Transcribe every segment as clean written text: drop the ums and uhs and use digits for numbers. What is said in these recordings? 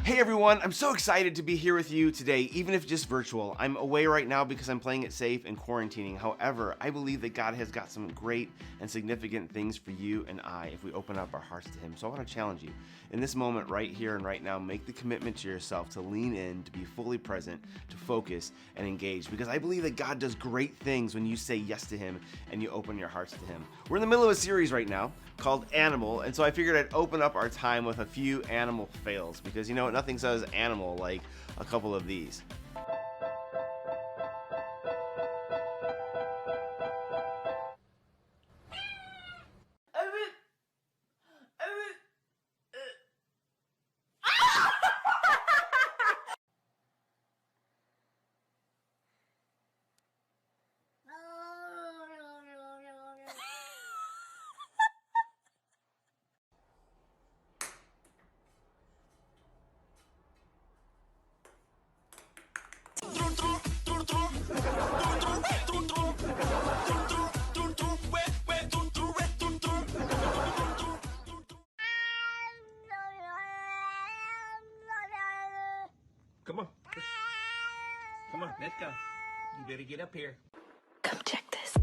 Hey everyone, I'm so excited to be here with you today, even if just virtual. I'm away right now because I'm playing it safe and quarantining. However, I believe that God has got some great and significant things for you and I if we open up our hearts to Him. So I want to challenge you. In this moment, right here and right now, make the commitment to yourself to lean in, to be fully present, to focus and engage. Because I believe that God does great things when you say yes to Him and you open your hearts to Him. We're in the middle of a series right now called Animal, and so I figured I'd open up our time with a few animal fails, because you know what, nothing says animal like a couple of these. Come on, let's go. You better get up here. Come check this.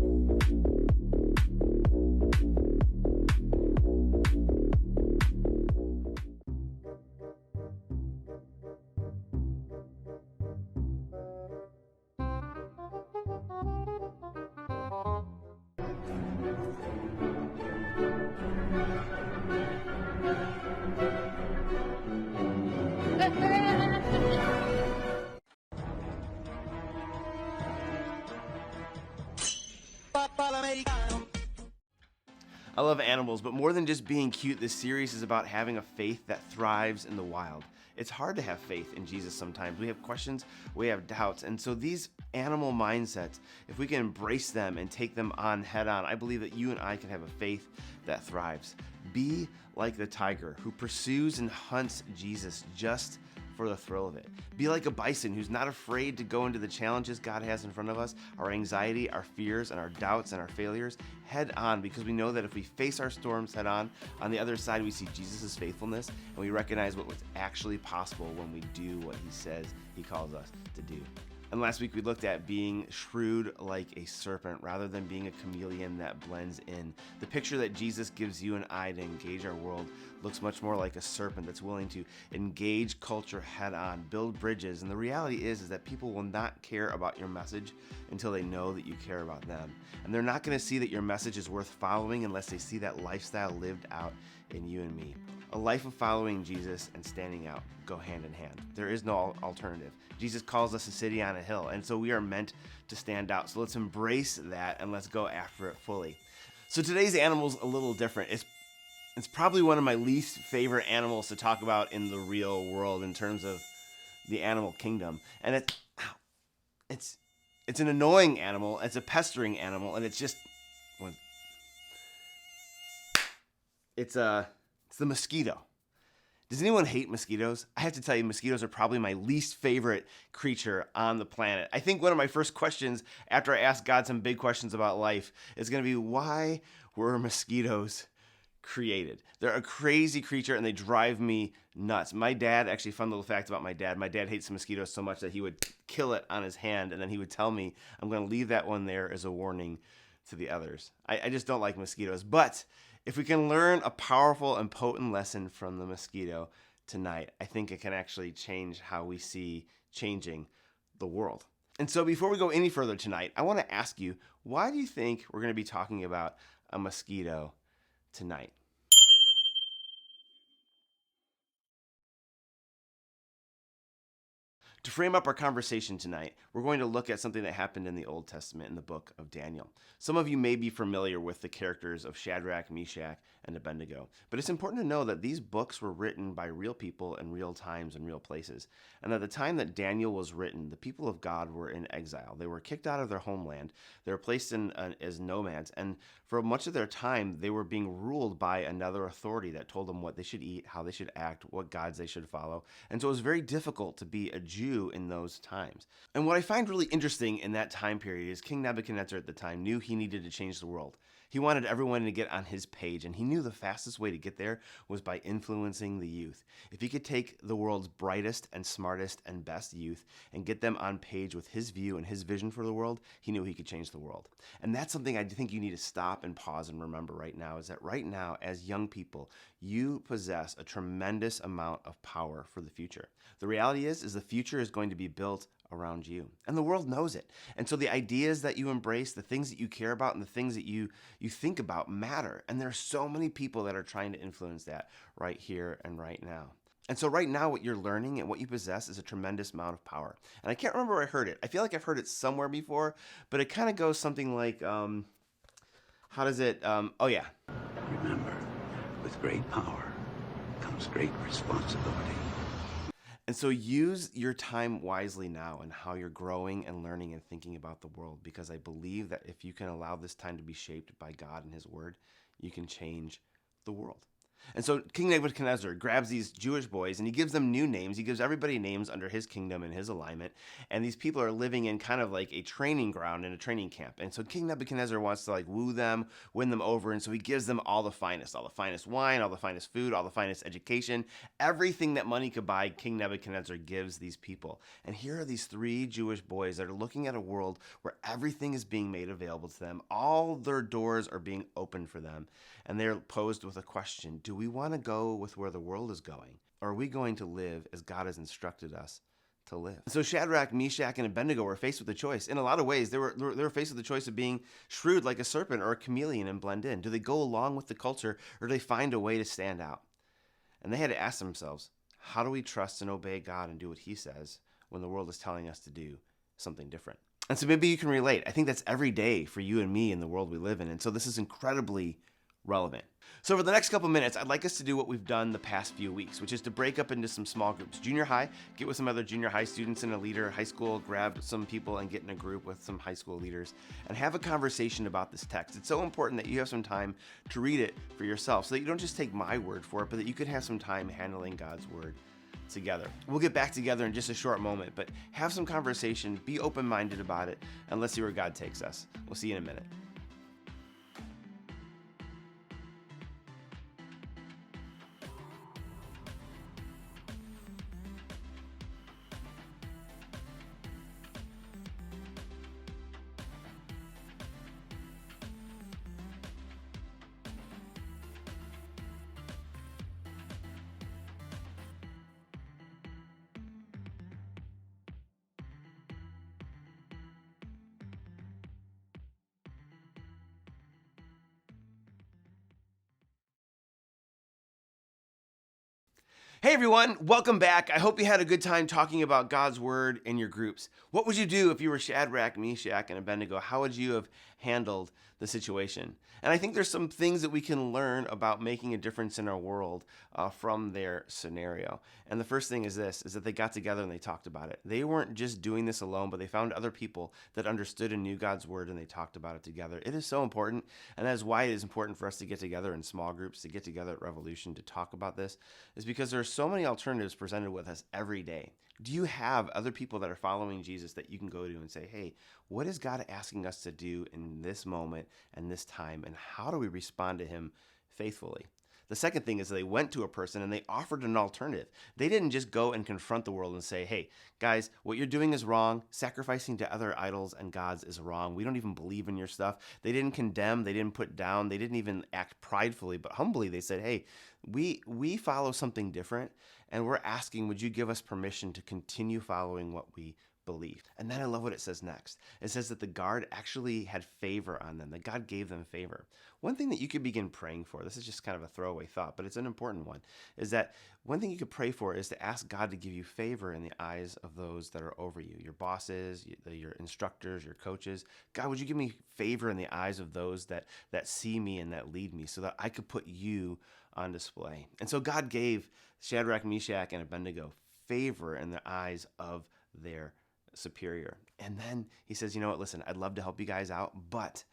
I love animals, but more than just being cute, this series is about having a faith that thrives in the wild. It's hard to have faith in Jesus sometimes. We have questions, we have doubts, and so these animal mindsets, if we can embrace them and take them on head on, I believe that you and I can have a faith that thrives. Be like the tiger who pursues and hunts Jesus just for the thrill of it. Be like a bison who's not afraid to go into the challenges God has in front of us, our anxiety, our fears, and our doubts and our failures head on, because we know that if we face our storms head on the other side we see Jesus' faithfulness, and we recognize what was actually possible when we do what He says He calls us to do. And last week we looked at being shrewd like a serpent rather than being a chameleon that blends in. The picture that Jesus gives you and I to engage our world looks much more like a serpent that's willing to engage culture head on, build bridges. And the reality is that people will not care about your message until they know that you care about them. And they're not going to see that your message is worth following unless they see that lifestyle lived out in you and me. A life of following Jesus and standing out go hand in hand. There is no alternative. Jesus calls us a city on a hill, and so we are meant to stand out. So let's embrace that and let's go after it fully. So today's animal's a little different. It's probably one of my least favorite animals to talk about in the real world in terms of the animal kingdom. And it's an annoying animal, it's a pestering animal, and it's the mosquito. Does anyone hate mosquitoes? I have to tell you, mosquitoes are probably my least favorite creature on the planet. I think one of my first questions after I ask God some big questions about life is going to be, why were mosquitoes created? They're a crazy creature and they drive me nuts. My dad, actually, fun little fact about my dad hates mosquitoes so much that he would kill it on his hand, and then he would tell me, I'm going to leave that one there as a warning to the others. I just don't like mosquitoes. But if we can learn a powerful and potent lesson from the mosquito tonight, I think it can actually change how we see changing the world. And so before we go any further tonight, I want to ask you, why do you think we're going to be talking about a mosquito tonight? To frame up our conversation tonight, we're going to look at something that happened in the Old Testament in the book of Daniel. Some of you may be familiar with the characters of Shadrach, Meshach, and Abednego, but it's important to know that these books were written by real people in real times and real places. And at the time that Daniel was written, the people of God were in exile. They were kicked out of their homeland. They were placed as nomads, and for much of their time, they were being ruled by another authority that told them what they should eat, how they should act, what gods they should follow. And so it was very difficult to be a Jew do in those times. And what I find really interesting in that time period is King Nebuchadnezzar at the time knew he needed to change the world. He wanted everyone to get on his page, and he knew the fastest way to get there was by influencing the youth. If he could take the world's brightest and smartest and best youth and get them on page with his view and his vision for the world, he knew he could change the world. And that's something I think you need to stop and pause and remember right now, is that right now, as young people, you possess a tremendous amount of power for the future. The reality is the future is going to be built around you. And the world knows it. And so the ideas that you embrace, the things that you care about, and the things that you think about matter. And there are so many people that are trying to influence that right here and right now. And so right now, what you're learning and what you possess is a tremendous amount of power. And I can't remember where I heard it. I feel like I've heard it somewhere before, but it kind of goes something like, how does it, oh yeah. Remember, with great power comes great responsibility. And so use your time wisely now in how you're growing and learning and thinking about the world, because I believe that if you can allow this time to be shaped by God and his word, you can change the world. And so King Nebuchadnezzar grabs these Jewish boys and he gives them new names. He gives everybody names under his kingdom and his alignment. And these people are living in kind of like a training ground in a training camp. And so King Nebuchadnezzar wants to like woo them, win them over. And so he gives them all the finest wine, all the finest food, all the finest education, everything that money could buy. King Nebuchadnezzar gives these people. And here are these 3 Jewish boys that are looking at a world where everything is being made available to them. All their doors are being opened for them. And they're posed with a question: do we want to go with where the world is going? Or are we going to live as God has instructed us to live? So Shadrach, Meshach, and Abednego were faced with a choice. In a lot of ways, they were faced with the choice of being shrewd like a serpent or a chameleon and blend in. Do they go along with the culture, or do they find a way to stand out? And they had to ask themselves, how do we trust and obey God and do what he says when the world is telling us to do something different? And so maybe you can relate. I think that's every day for you and me in the world we live in. And so this is incredibly relevant. So for the next couple minutes, I'd like us to do what we've done the past few weeks, which is to break up into some small groups. Junior high, get with some other junior high students and a leader. High school, grab some people and get in a group with some high school leaders and have a conversation about this text. It's so important that you have some time to read it for yourself so that you don't just take my word for it, but that you could have some time handling God's word together. We'll get back together in just a short moment, but have some conversation, be open-minded about it, and let's see where God takes us. We'll see you in a minute. Hey everyone, welcome back. I hope you had a good time talking about God's word in your groups. What would you do if you were Shadrach, Meshach, and Abednego? How would you have handled the situation? And I think there's some things that we can learn about making a difference in our world from their scenario. And the first thing is this, is that they got together and they talked about it. They weren't just doing this alone, but they found other people that understood and knew God's word and they talked about it together. It is so important, and that is why it is important for us to get together in small groups, to get together at Revolution to talk about this, is because there are so many alternatives presented with us every day. Do you have other people that are following Jesus that you can go to and say, hey, what is God asking us to do in this moment and this time, and how do we respond to him faithfully? The second thing is they went to a person and they offered an alternative. They didn't just go and confront the world and say, hey, guys, what you're doing is wrong. Sacrificing to other idols and gods is wrong. We don't even believe in your stuff. They didn't condemn. They didn't put down. They didn't even act pridefully, but humbly they said, hey, we follow something different, and we're asking, would you give us permission to continue following what we believe? And then I love what it says next. It says that the guard actually had favor on them, that God gave them favor. One thing that you could begin praying for, this is just kind of a throwaway thought, but it's an important one, is that one thing you could pray for is to ask God to give you favor in the eyes of those that are over you, your bosses, your instructors, your coaches. God, would you give me favor in the eyes of those that see me and that lead me, so that I could put you on display? And so God gave Shadrach, Meshach, and Abednego favor in the eyes of their superior. And then he says, you know what, listen, I'd love to help you guys out, but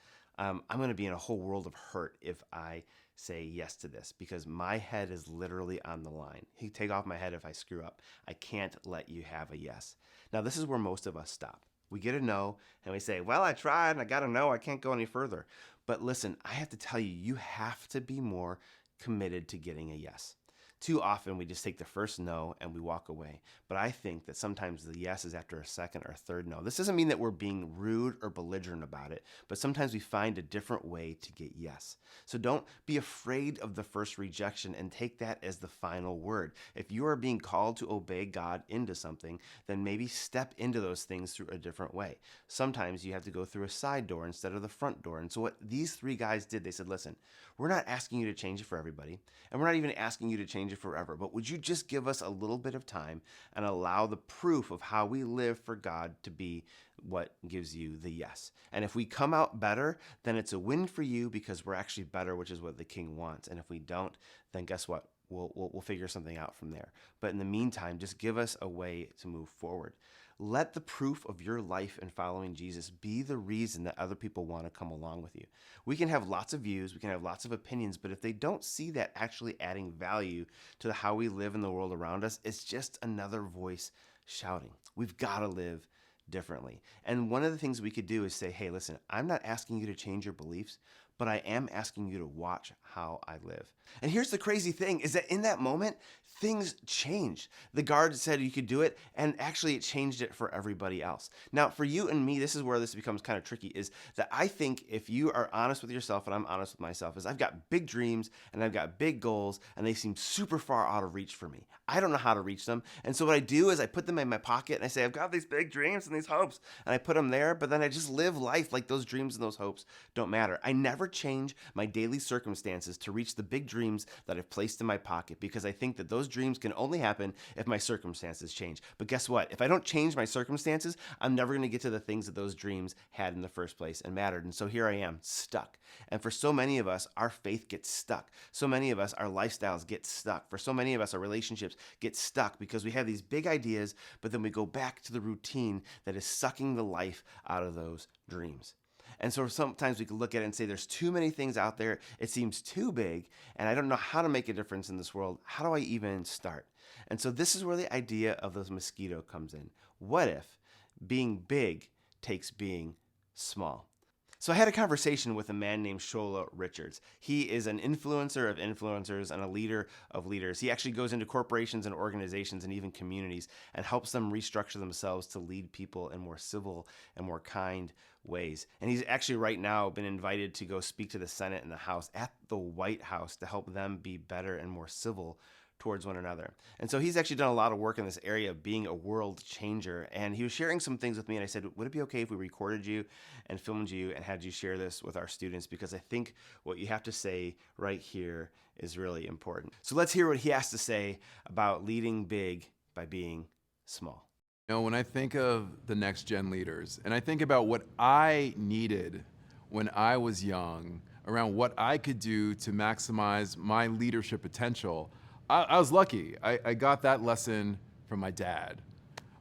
I'm going to be in a whole world of hurt if I say yes to this, because my head is literally on the line. You take off my head if I screw up. I can't let you have a yes. Now, this is where most of us stop. We get a no and we say, well, I tried and I got a no. I can't go any further. But listen, I have to tell you, you have to be more committed to getting a yes. Too often we just take the first no and we walk away. But I think that sometimes the yes is after a second or third no. This doesn't mean that we're being rude or belligerent about it, but sometimes we find a different way to get yes. So don't be afraid of the first rejection and take that as the final word. If you are being called to obey God into something, then maybe step into those things through a different way. Sometimes you have to go through a side door instead of the front door. And so what these three guys did, they said, listen, we're not asking you to change it for everybody, and we're not even asking you to change it forever, but would you just give us a little bit of time and allow the proof of how we live for God to be what gives you the yes? And if we come out better, then it's a win for you because we're actually better, which is what the King wants. And if we don't, then guess what? We'll figure something out from there. But in the meantime, just give us a way to move forward. Let the proof of your life in following Jesus be the reason that other people want to come along with you. We can have lots of views, we can have lots of opinions, but if they don't see that actually adding value to how we live in the world around us, it's just another voice shouting. We've got to live differently. And one of the things we could do is say, hey, listen, I'm not asking you to change your beliefs, but I am asking you to watch how I live. And here's the crazy thing is that in that moment, things changed. The guard said you could do it, and actually it changed it for everybody else. Now, for you and me, this is where this becomes kind of tricky, is that I think if you are honest with yourself, and I'm honest with myself, is I've got big dreams, and I've got big goals, and they seem super far out of reach for me. I don't know how to reach them, and so what I do is I put them in my pocket, and I say, I've got these big dreams and these hopes, and I put them there, but then I just live life like those dreams and those hopes don't matter. I never change my daily circumstances to reach the big dreams that I've placed in my pocket, because I think that those dreams can only happen if my circumstances change. But guess what? If I don't change my circumstances, I'm never going to get to the things that those dreams had in the first place and mattered. And so here I am, stuck. And for so many of us, our faith gets stuck. So many of us, our lifestyles get stuck. For so many of us, our relationships get stuck because we have these big ideas, but then we go back to the routine that is sucking the life out of those dreams. And so sometimes we can look at it and say, there's too many things out there. It seems too big, and I don't know how to make a difference in this world. How do I even start? And so this is where the idea of the mosquito comes in. What if being big takes being small? So I had a conversation with a man named Shola Richards. He is an influencer of influencers and a leader of leaders. He actually goes into corporations and organizations and even communities and helps them restructure themselves to lead people in more civil and more kind ways. And he's actually right now been invited to go speak to the Senate and the House at the White House to help them be better and more civil towards one another. And so he's actually done a lot of work in this area of being a world changer. And he was sharing some things with me, and I said, would it be okay if we recorded you and filmed you and had you share this with our students? Because I think what you have to say right here is really important. So let's hear what he has to say about leading big by being small. You know, when I think of the next gen leaders, and I think about what I needed when I was young, around what I could do to maximize my leadership potential, I was lucky. I got that lesson from my dad.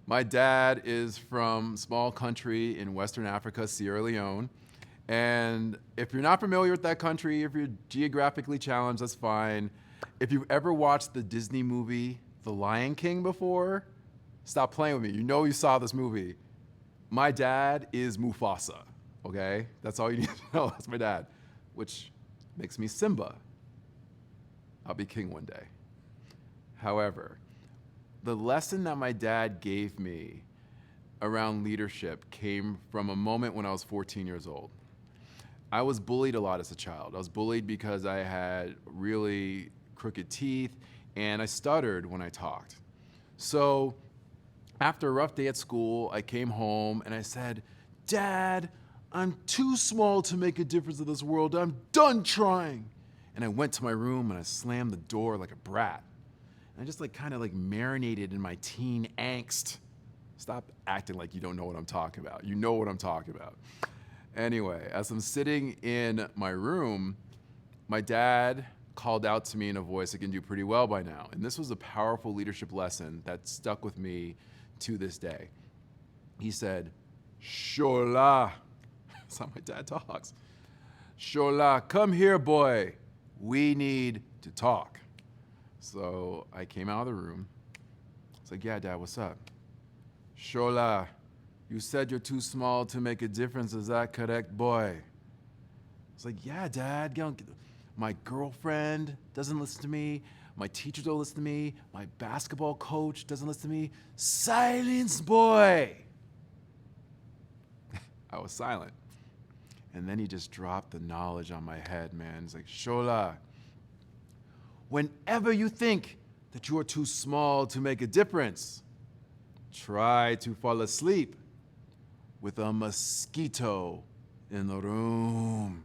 My dad is from a small country in Western Africa, Sierra Leone. And if you're not familiar with that country, if you're geographically challenged, that's fine. If you've ever watched the Disney movie, The Lion King before, stop playing with me. You know you saw this movie. My dad is Mufasa, okay? That's all you need to know. That's my dad, which makes me Simba. I'll be king one day. However, the lesson that my dad gave me around leadership came from a moment when I was 14 years old. I was bullied a lot as a child. I was bullied because I had really crooked teeth and I stuttered when I talked. So after a rough day at school, I came home and I said, Dad, I'm too small to make a difference in this world. I'm done trying. And I went to my room and I slammed the door like a brat. I just kind of marinated in my teen angst. Stop acting like you don't know what I'm talking about. You know what I'm talking about. Anyway, as I'm sitting in my room, my dad called out to me in a voice I can do pretty well by now. And this was a powerful leadership lesson that stuck with me to this day. He said, Shola, that's how my dad talks. Shola, come here, boy. We need to talk. So I came out of the room. I was like, yeah, Dad, what's up? Shola, you said you're too small to make a difference. Is that correct, boy? I was like, yeah, Dad. My girlfriend doesn't listen to me. My teachers don't listen to me. My basketball coach doesn't listen to me. Silence, boy. I was silent. And then he just dropped the knowledge on my head, man. He's like, Shola, whenever you think that you are too small to make a difference, try to fall asleep with a mosquito in the room.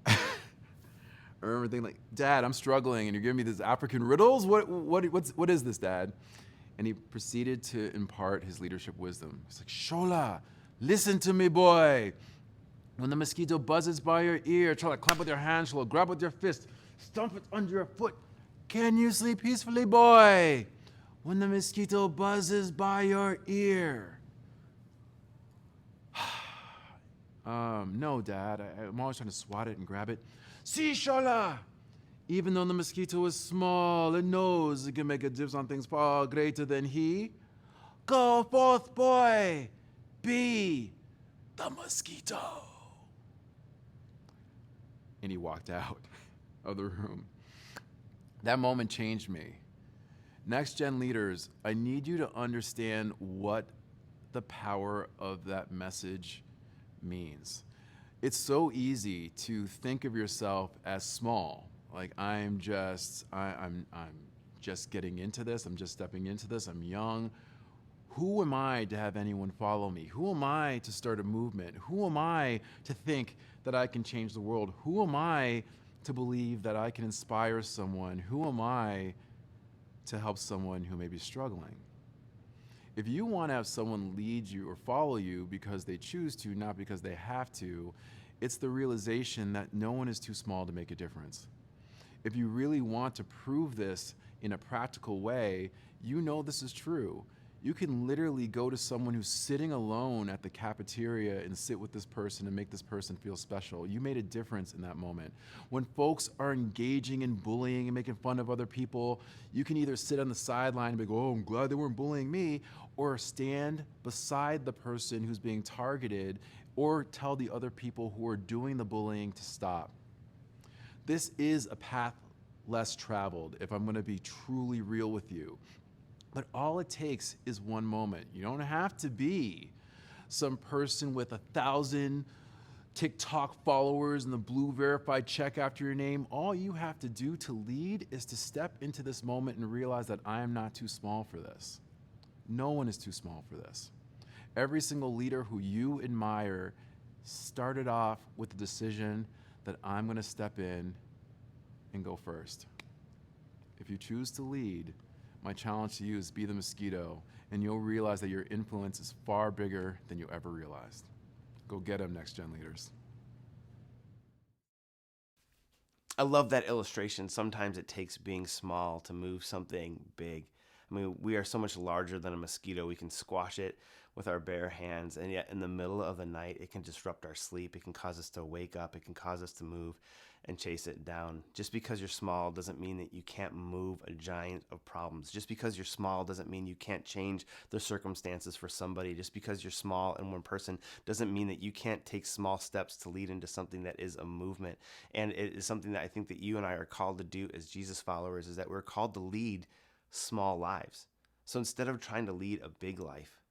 I remember thinking, like, Dad, I'm struggling, and you're giving me these African riddles? What is this, Dad? And he proceeded to impart his leadership wisdom. He's like, Shola, listen to me, boy. When the mosquito buzzes by your ear, try to clap with your hand, Shola, grab with your fist, stomp it under your foot. Can you sleep peacefully, boy? When the mosquito buzzes by your ear. No, Dad. I'm always trying to swat it and grab it. See, Shola, even though the mosquito is small, it knows it can make a difference on things far greater than he. Go forth, boy. Be the mosquito. And he walked out of the room. That moment changed me. Next gen leaders, I need you to understand what the power of that message means. It's so easy to think of yourself as small. Like, I'm just getting into this. I'm just stepping into this. I'm young. Who am I to have anyone follow me? Who am I to start a movement? Who am I to think that I can change the world? Who am I to believe that I can inspire someone? Who am I to help someone who may be struggling? If you want to have someone lead you or follow you because they choose to, not because they have to, it's the realization that no one is too small to make a difference. If you really want to prove this in a practical way, you know this is true. You can literally go to someone who's sitting alone at the cafeteria and sit with this person and make this person feel special. You made a difference in that moment. When folks are engaging in bullying and making fun of other people, you can either sit on the sideline and be like, oh, I'm glad they weren't bullying me, or stand beside the person who's being targeted, or tell the other people who are doing the bullying to stop. This is a path less traveled, if I'm going to be truly real with you. But all it takes is one moment. You don't have to be some person with 1,000 TikTok followers and the blue verified check after your name. All you have to do to lead is to step into this moment and realize that I am not too small for this. No one is too small for this. Every single leader who you admire started off with the decision that I'm going to step in and go first. If you choose to lead, my challenge to you is be the mosquito, and you'll realize that your influence is far bigger than you ever realized. Go get them, next gen leaders. I love that illustration. Sometimes it takes being small to move something big. I mean, we are so much larger than a mosquito. We can squash it with our bare hands, and yet in the middle of the night, it can disrupt our sleep. It can cause us to wake up. It can cause us to move and chase it down. Just because you're small doesn't mean that you can't move a giant of problems. Just because you're small doesn't mean you can't change the circumstances for somebody. Just because you're small and one person doesn't mean that you can't take small steps to lead into something that is a movement. And it is something that I think that you and I are called to do as Jesus followers, is that we're called to lead small lives. So instead of trying to lead a big life,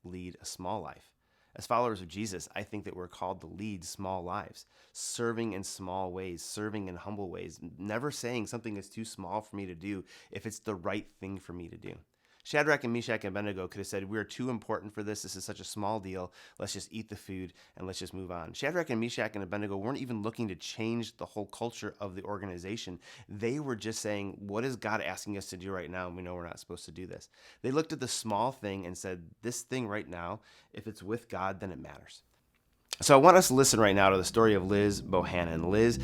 lead a small life. As followers of Jesus, I think that we're called to lead small lives, serving in small ways, serving in humble ways, never saying something is too small for me to do if it's the right thing for me to do. Shadrach and Meshach and Abednego could have said, we're too important for this. This is such a small deal. Let's just eat the food and let's just move on. Shadrach and Meshach and Abednego weren't even looking to change the whole culture of the organization. They were just saying, what is God asking us to do right now? And we know we're not supposed to do this. They looked at the small thing and said, this thing right now, if it's with God, then it matters. So I want us to listen right now to the story of Liz Bohannan. Liz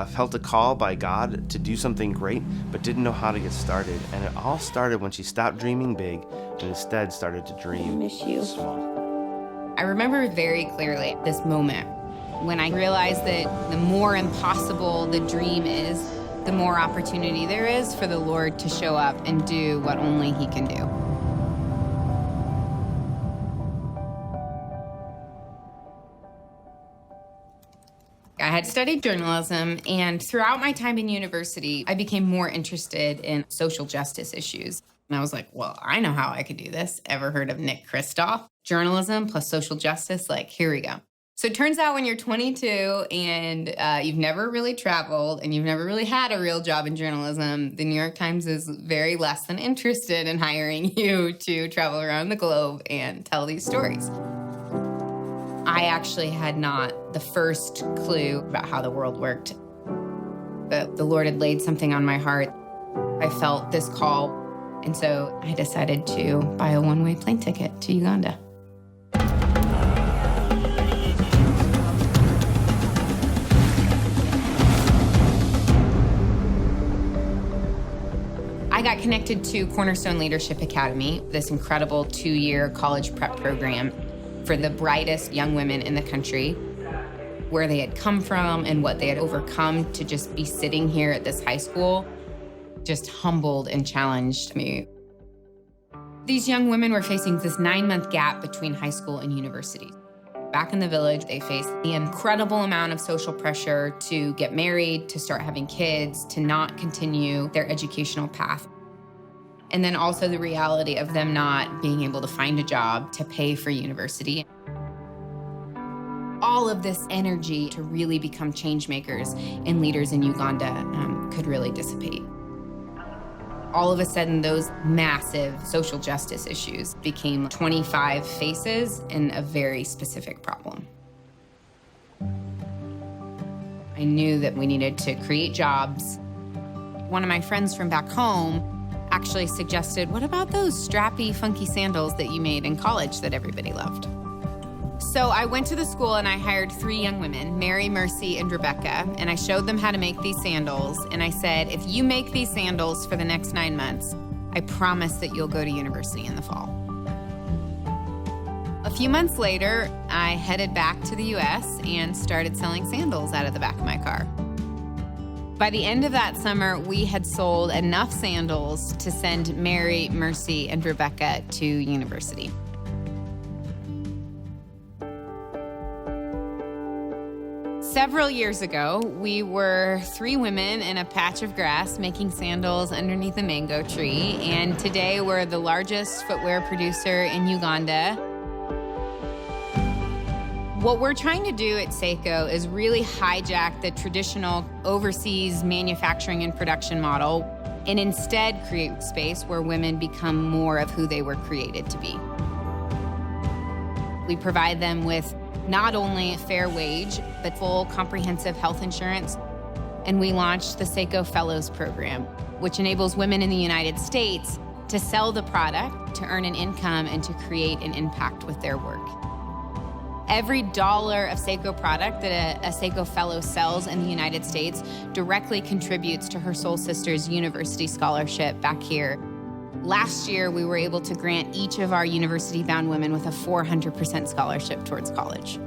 felt a call by God to do something great, but didn't know how to get started. And it all started when she stopped dreaming big and instead started to dream small. I remember very clearly this moment when I realized that the more impossible the dream is, the more opportunity there is for the Lord to show up and do what only He can do. I had studied journalism, and throughout my time in university, I became more interested in social justice issues. And I was like, well, I know how I could do this. Ever heard of Nick Kristof? Journalism plus social justice, like, here we go. So it turns out when you're 22 and you've never really traveled and you've never really had a real job in journalism, the New York Times is very less than interested in hiring you to travel around the globe and tell these stories. I actually had not the first clue about how the world worked. But the Lord had laid something on my heart. I felt this call, and so I decided to buy a one-way plane ticket to Uganda. I got connected to Cornerstone Leadership Academy, this incredible 2-year college prep program for the brightest young women in the country, where they had come from and what they had overcome to just be sitting here at this high school just humbled and challenged me. These young women were facing this 9-month gap between high school and university. Back in the village, they faced the incredible amount of social pressure to get married, to start having kids, to not continue their educational path. And then also the reality of them not being able to find a job to pay for university. All of this energy to really become change makers and leaders in Uganda could really dissipate. All of a sudden, those massive social justice issues became 25 faces in a very specific problem. I knew that we needed to create jobs. One of my friends from back home actually suggested, what about those strappy, funky sandals that you made in college that everybody loved? So I went to the school and I hired 3 young women, Mary, Mercy, and Rebecca, and I showed them how to make these sandals. And I said, if you make these sandals for the next 9 months, I promise that you'll go to university in the fall. A few months later, I headed back to the US and started selling sandals out of the back of my car. By the end of that summer, we had sold enough sandals to send Mary, Mercy, and Rebecca to university. Several years ago, we were 3 women in a patch of grass making sandals underneath a mango tree, and today we're the largest footwear producer in Uganda. What we're trying to do at Seiko is really hijack the traditional overseas manufacturing and production model and instead create space where women become more of who they were created to be. We provide them with not only a fair wage, but full comprehensive health insurance. And we launched the Seiko Fellows Program, which enables women in the United States to sell the product, to earn an income, and to create an impact with their work. Every dollar of Seiko product that a Seiko Fellow sells in the United States directly contributes to her soul sister's university scholarship back here. Last year, we were able to grant each of our university-bound women with a 400% scholarship towards college.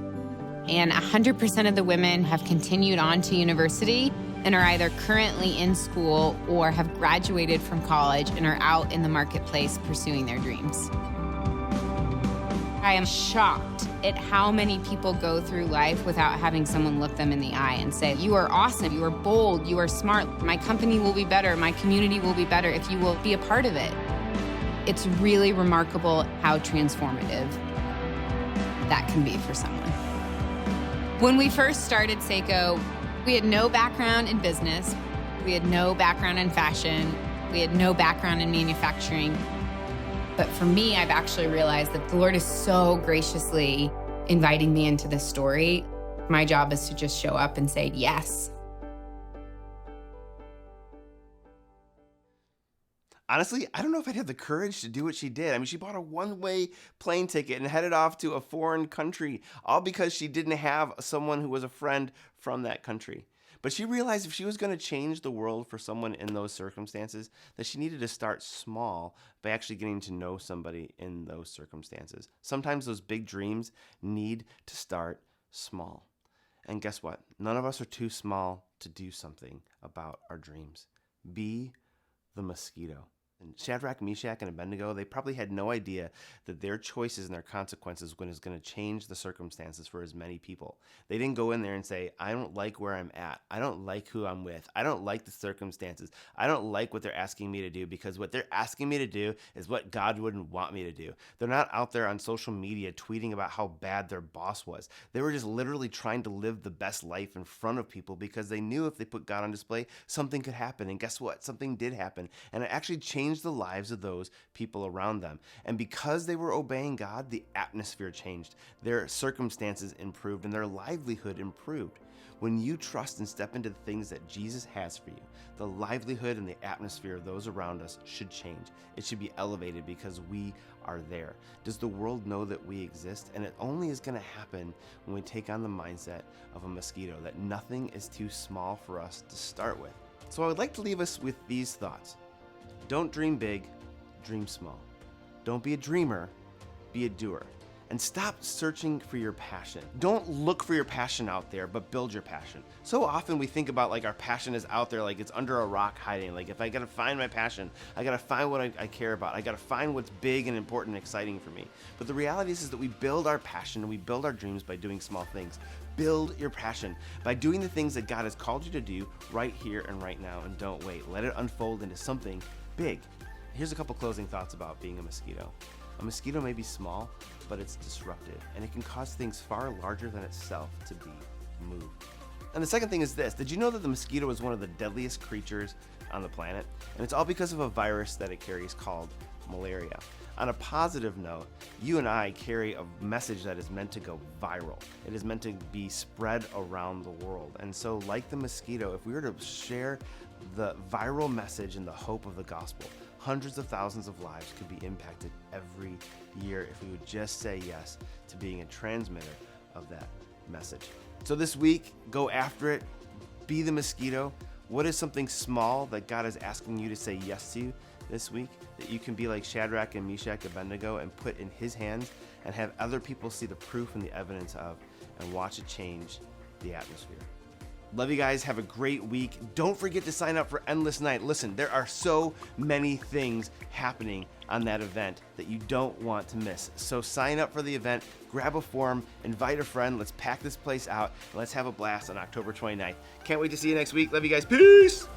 And 100% of the women have continued on to university and are either currently in school or have graduated from college and are out in the marketplace pursuing their dreams. I am shocked at how many people go through life without having someone look them in the eye and say, you are awesome, you are bold, you are smart, my company will be better, my community will be better if you will be a part of it. It's really remarkable how transformative that can be for someone. When we first started Seiko, we had no background in business, we had no background in fashion, we had no background in manufacturing. But for me, I've actually realized that the Lord is so graciously inviting me into this story. My job is to just show up and say yes. Honestly, I don't know if I'd have the courage to do what she did. I mean, she bought a one-way plane ticket and headed off to a foreign country, all because she didn't have someone who was a friend from that country. But she realized if she was going to change the world for someone in those circumstances, that she needed to start small by actually getting to know somebody in those circumstances. Sometimes those big dreams need to start small. And guess what? None of us are too small to do something about our dreams. Be the mosquito. And Shadrach, Meshach, and Abednego, they probably had no idea that their choices and their consequences was going to change the circumstances for as many people. They didn't go in there and say, I don't like where I'm at. I don't like who I'm with. I don't like the circumstances. I don't like what they're asking me to do, because what they're asking me to do is what God wouldn't want me to do. They're not out there on social media tweeting about how bad their boss was. They were just literally trying to live the best life in front of people, because they knew if they put God on display, something could happen. And guess what? Something did happen. And it actually changed the lives of those people around them. And because they were obeying God, the atmosphere changed. Their circumstances improved and their livelihood improved. When you trust and step into the things that Jesus has for you, the livelihood and the atmosphere of those around us should change. It should be elevated because we are there. Does the world know that we exist? And it only is going to happen when we take on the mindset of a mosquito, that nothing is too small for us to start with. So I would like to leave us with these thoughts. Don't dream big, dream small. Don't be a dreamer, be a doer. And stop searching for your passion. Don't look for your passion out there, but build your passion. So often we think about like our passion is out there, like it's under a rock hiding. Like if I gotta find my passion, I gotta find what I care about. I gotta find what's big and important and exciting for me. But the reality is that we build our passion and we build our dreams by doing small things. Build your passion by doing the things that God has called you to do right here and right now, and don't wait. Let it unfold into something big. Here's a couple closing thoughts about being a mosquito. A mosquito may be small, but it's disruptive, and it can cause things far larger than itself to be moved. And the second thing is this. Did you know that the mosquito is one of the deadliest creatures on the planet? And it's all because of a virus that it carries called malaria. On a positive note, you and I carry a message that is meant to go viral. It is meant to be spread around the world. And so like the mosquito, if we were to share the viral message and the hope of the gospel, hundreds of thousands of lives could be impacted every year if we would just say yes to being a transmitter of that message. So this week, go after it. Be the mosquito. What is something small that God is asking you to say yes to this week that you can be like Shadrach and Meshach Abednego and put in his hands and have other people see the proof and the evidence of, and watch it change the atmosphere? Love you guys. Have a great week. Don't forget to sign up for Endless Night. Listen, there are so many things happening on that event that you don't want to miss. So sign up for the event, grab a form, invite a friend. Let's pack this place out, and let's have a blast on October 29th. Can't wait to see you next week. Love you guys. Peace.